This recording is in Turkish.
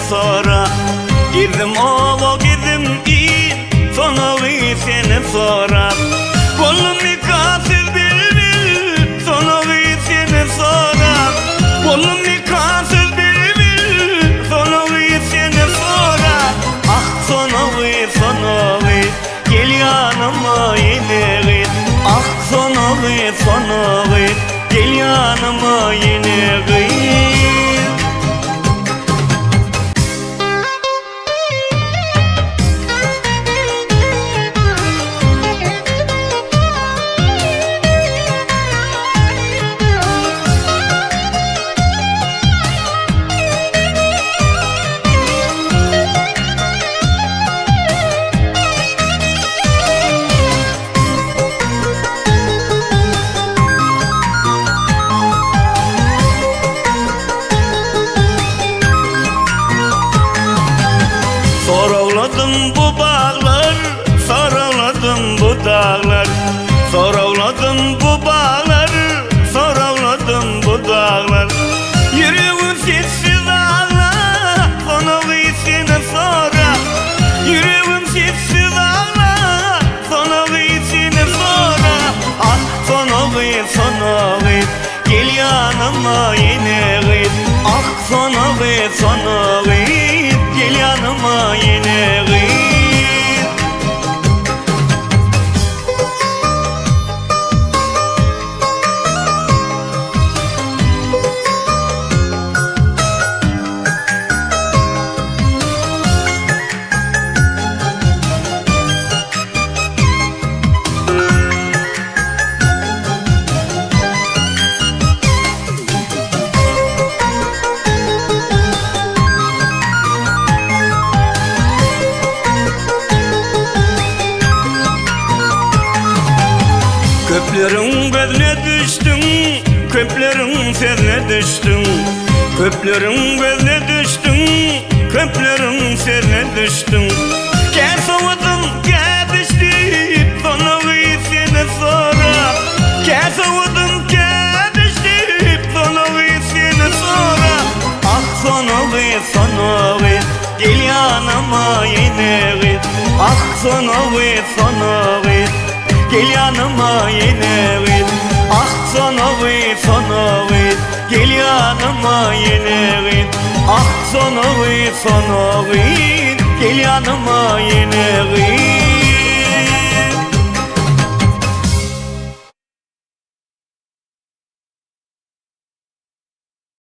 sonra. Girdim ova girdim in, sonra seni sonra. Kolum nikahsız bir, sonra seni sonra. Kolum nikahsız bir, sonra seni sonra. Ah sonra gel yanıma yine. Ah sonra gel yanıma yine. Soraladım bu bağlar, soraladım bu dağlar. Soraladım bu bağlar, soraladım bu dağlar. Yüreğim sessiz ağlar, sonra seni sonra. Yüreğim sessiz ağlar, sonra seni sonra. Ah sonra gel yanıma yine. Ah sonra gel yanıma yine. Köplerin bezine düştüm, köplerin serine düştüm. Köplerin bezine düştüm, köplerin serine düştüm. Gel soğudum, gel düştüm, sonra seni sonra. Gel soğudum, gel düştüm, sonra seni sonra. Ah sonra gel yanıma yine. Ah sonra gel yanıma yine. Ah sonra gel yanıma yine. Ah sonra gel yanıma yine.